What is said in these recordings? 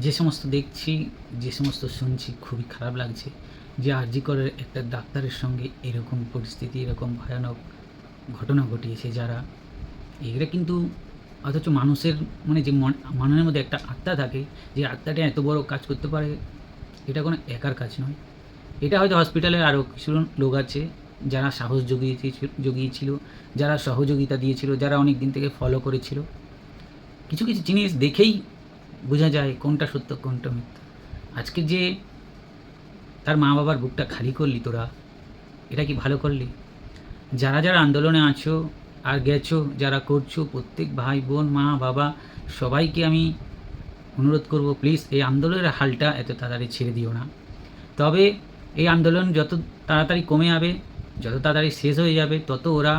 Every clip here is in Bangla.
যে সমস্ত দেখছি, যে সমস্ত শুনছি খুবই খারাপ লাগছে যে আরজি করের একটা ডাক্তারের সঙ্গে এরকম পরিস্থিতি, এরকম ভয়ানক ঘটনা ঘটিয়েছে যারা এরা কিন্তু অথচ মানুষের মানে যে মনের মধ্যে একটা আত্মা থাকে, যে আত্মাটা এত বড় কাজ করতে পারে, এটা কোনো একার কাজ নয়। এটা হয়তো হসপিটালের আরও কিছু লোক আছে যারা সাহস জুগিয়েছিল, যারা সহযোগিতা দিয়েছিল, যারা অনেক দিন থেকে ফলো করেছিল। কিছু কিছু জিনিস দেখেই বোঝা যায় কোনটা সত্য কোনটা মিথ্যা। আজকে যে তার মা বাবার বুকটা খালি করলি তোরা, এটা কি ভালো করলি? যারা যারা আন্দোলনে আছো আর গেছো, যারা করছো, প্রত্যেক ভাই বোন মা বাবা সবাইকে আমি অনুরোধ করব, প্লিজ এই আন্দোলনের হালটা এত তাড়াতাড়ি ছেড়ে দিও না। তবে এই আন্দোলন যত তাড়াতাড়ি কমে যাবে, যত তাড়াতাড়ি শেষ হয়ে যাবে, তত ওরা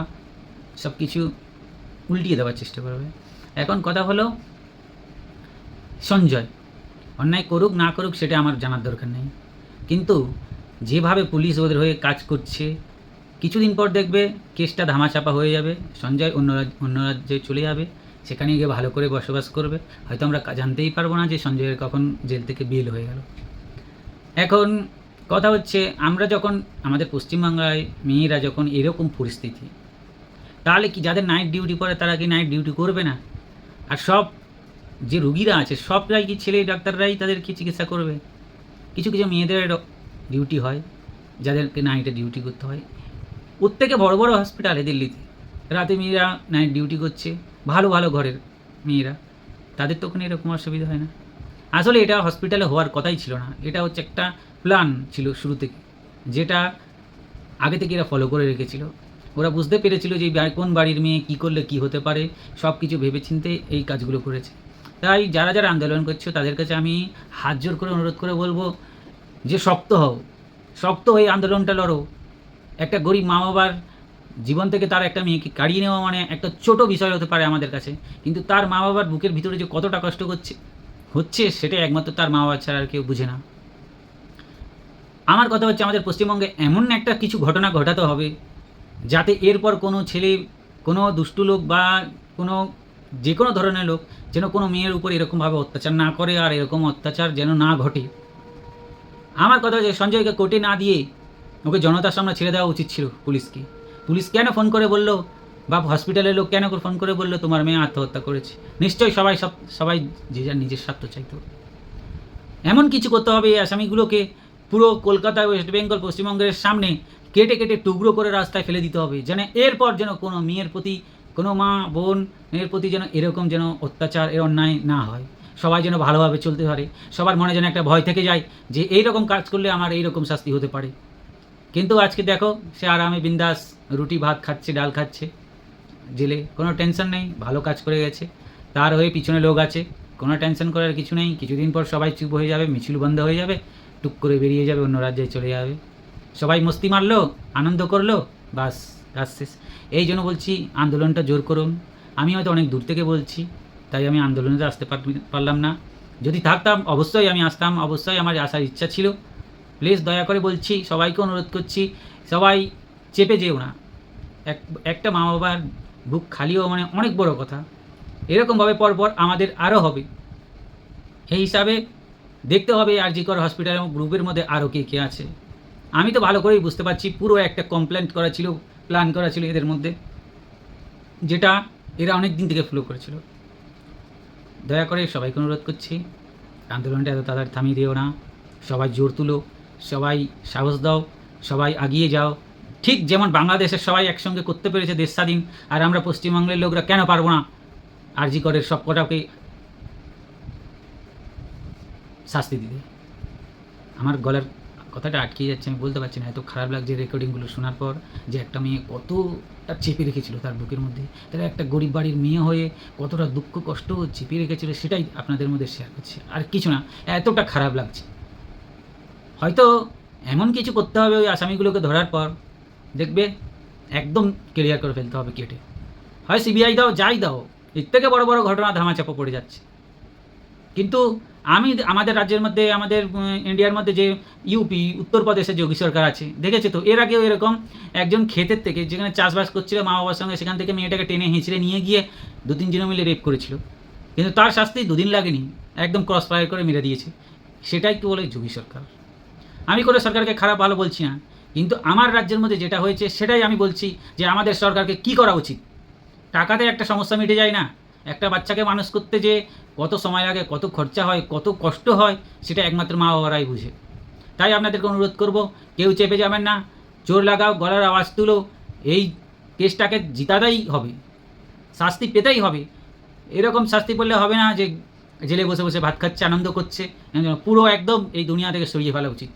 সব কিছু উল্টিয়ে দেওয়ার চেষ্টা করবে। এখন কথা হলো, সঞ্জয় অন্যায় করুক না করুক সেটা আমার জানার দরকার নেই, কিন্তু যেভাবে পুলিশ ওদের হয়ে কাজ করছে, কিছুদিন পর দেখবে কেসটা ধামাচাপা হয়ে যাবে, সঞ্জয় অন্য রাজ্যে চলে যাবে, সেখানে গিয়ে ভালো করে বসবাস করবে। হয়তো আমরা জানতেই পারবো না যে সঞ্জয়ের কখন জেল থেকে বেল হয়ে গেল। এখন কথা হচ্ছে, আমরা যখন আমাদের পশ্চিমবাংলায় মেয়েরা যখন এরকম পরিস্থিতি, তাহলে কি যাদের নাইট ডিউটি পড়ে তারা কি নাইট ডিউটি করবে না? আর সব যে রুগীরা আছে সবরাই কি ছেলে ডাক্তাররাই তাদেরকে চিকিৎসা করবে? কিছু কিছু মেয়েদের ডিউটি হয়, যাদেরকে নাইটে ডিউটি করতে হয়। প্রত্যেকে বড় বড় হসপিটালে দিল্লিতে রাতে মেয়েরা নাইট ডিউটি করছে, ভালো ভালো ঘরের মেয়েরা, তাদের তো ওখানে এরকম অসুবিধা হয় না। আসলে এটা হসপিটালে হওয়ার কথাই ছিল না, এটা হচ্ছে একটা প্ল্যান ছিল শুরু থেকে, যেটা আগে থেকে এরা ফলো করে রেখেছিল। ওরা বুঝতে পেরেছিল যে কোন বাড়ির মেয়ে কী করলে কী হতে পারে, সব কিছু ভেবেচিন্তে এই কাজগুলো করেছে। তাই যারা যারা আন্দোলন করছো তাদের কাছে আমি হাত জোর করে অনুরোধ করে বলবো যে শক্ত হও, শক্ত হয়ে আন্দোলনটা লড়ো। একটা গরিব মা বাবার জীবন থেকে তার একটা মেয়েকে কাড়িয়ে নেওয়া মানে একটা ছোট বিষয় হতে পারে আমাদের কাছে, কিন্তু তার মা বাবার বুকের ভিতরে যে কতটা কষ্ট হচ্ছে সেটা একমাত্র তার মা বাবা ছাড়া আর কেউ বুঝে না। আমার কথা হচ্ছে, আমাদের পশ্চিমবঙ্গে এমন একটা কিছু ঘটনা ঘটাতে হবে যাতে এরপর কোনো ছেলে, কোনো দুষ্টু লোক বা কোনো যে কোনো ধরনের লোক যেন কোনো মেয়ের উপর এরকমভাবে অত্যাচার না করে, আর এরকম অত্যাচার যেন না ঘটে। আমার কথা হচ্ছে, সঞ্জয়কে কোর্টে না দিয়ে ওকে জনতার সামনে ছেড়ে দেওয়া উচিত ছিল পুলিশকে। পুলিশ কেন ফোন করে বললো, বা হসপিটালের লোক কেন ফোন করে বললো তোমার মেয়ে আত্মহত্যা করেছে? নিশ্চয়ই সবাই যে যার নিজের স্বার্থ চাইতো। এমন কিছু করতে হবে এই আসামিগুলোকে পুরো কলকাতা, ওয়েস্ট বেঙ্গল, পশ্চিমবঙ্গের সামনে কেটে কেটে টুকরো করে রাস্তায় ফেলে দিতে হবে, যেন এরপর যেন কোনো মেয়ের প্রতি, কোনো মা বোন মেয়ের প্রতি যেন এরকম যেন অত্যাচার, এর অন্যায় না হয়। সবাই যেন ভালোভাবে চলতে পারে, সবার মনে যেন একটা ভয় থেকে যায় যে এইরকম কাজ করলে আমার এইরকম শাস্তি হতে পারে। কিন্তু আজকে দেখো, সে আরামে বিন্দাস রুটি ভাত খাচ্ছে, ডাল খাচ্ছে জেলে, কোনো টেনশন নেই, ভালো কাজ করে গেছে। তার হয়ে পিছনে লোক আছে, কোনো টেনশন করার কিছু নেই। কিছুদিন পর সবাই চুপ হয়ে যাবে, মিছিল বন্ধ হয়ে যাবে, টুক করে বেরিয়ে যাবে, অন্য রাজ্যে চলে যাবে। সবাই মস্তি মারলো, আনন্দ করলো, বাস কাজ শেষ। এই জন্য বলছি আন্দোলনটা জোর করুন। আমি হয়তো অনেক দূর থেকে বলছি, তাই আমি আন্দোলনে আসতে পারলাম না। যদি থাকতাম অবশ্যই আমি আসতাম, অবশ্যই আমার আসার ইচ্ছা ছিল। প্লিজ দয়া করে বলছি, সবাইকে অনুরোধ করছি, সবাই চেপে যেও না। একটা মা বাবার বুক খালিও মানে অনেক বড় কথা। এরকমভাবে পরপর আমাদের আরও হবে, এই হিসাবে দেখতে হবে আরজি কর হসপিটাল এবং গ্রুপের মধ্যে আরও কে কে আছে। আমি তো ভালো করেই বুঝতে পারছি পুরো একটা কমপ্লেন করা ছিল, প্ল্যান করা ছিল এদের মধ্যে, যেটা এরা অনেক দিন থেকে ফলো করেছিল। দয়া করে সবাইকে অনুরোধ করছি, আন্দোলনটা এত তাড়াতাড়ি থামিয়ে দিও না। সবাই জোর তুলো, সবাই সাহস দাও, সবাই এগিয়ে যাও। ঠিক যেমন বাংলাদেশের সবাই একসঙ্গে করতে পেরেছে দেশ স্বাধীন, আর আমরা পশ্চিমবঙ্গের লোকরা কেন পারবো না আরজি করের সব কটাকে শাস্তি দিতে? আমার গলার কথাটা আটকে যাচ্ছে, আমি বলতে পারছি না, এত খারাপ লাগছে রেকর্ডিংগুলো শোনার পর, যে একটা মেয়ে কতটা চেপে রেখেছিল তার বুকের মধ্যে, তারা একটা গরিব বাড়ির মেয়ে হয়ে কতটা দুঃখ কষ্ট চেপে রেখেছিল, সেটাই আপনাদের মধ্যে শেয়ার করছি, আর কিছু না। এতটা খারাপ লাগছে। হয়তো এমন কিছু করতে হবে ওই আসামিগুলোকে ধরার পর, দেখবে একদম ক্লিয়ার করে ফেলতে হবে কেটে। হয় সিবিআই দাও, যাই দাও, এর থেকে বড় বড় ঘটনা ধামাচাপা পড়ে যাচ্ছে। কিন্তু আমাদের রাজ্যের মধ্যে, আমাদের ইন্ডিয়ার মধ্যে যে ইউপি, উত্তরপ্রদেশের যোগী সরকার আছে, দেখেছে তো এর আগেও এরকম একজন ক্ষেতের থেকে, যেখানে চাষবাস করছিল মা বাবার সঙ্গে, সেখান থেকে মেয়েটাকে টেনে হিঁচড়ে নিয়ে গিয়ে 2-3 জন মিলে রেপ করেছিল, কিন্তু তার শাস্তি 2 দিন লাগেনি, একদম ক্রস ফায়ার করে মেরে দিয়েছে। সেটাই কি বলে যোগী সরকার। আমি কোনো সরকারকে খারাপ ভালো বলছি না, কিন্তু আমার রাজ্যের মধ্যে যেটা হয়েছে সেটাই আমি বলছি যে আমাদের সরকারকে কী করা উচিত। টাকাতে একটা সমস্যা মিটে যায় না। একটা বাচ্চাকে মানুষ করতে যে কত সময় লাগে, কত খরচা হয়, কত কষ্ট হয়, সেটা একমাত্র মা বাবারাই বুঝে। তাই আপনাদেরকে অনুরোধ করব, কেউ চেপে যাবেন না, জোর লাগাও, গলার আওয়াজ তুলো, এই কেসটাকে জিতাতেই হবে, শাস্তি পেতেই হবে। এরকম শাস্তি পেলে হবে না যে জেলে বসে বসে ভাত খাচ্ছে, আনন্দ করছে। পুরো একদম এই দুনিয়া থেকে সরিয়ে ফেলা উচিত।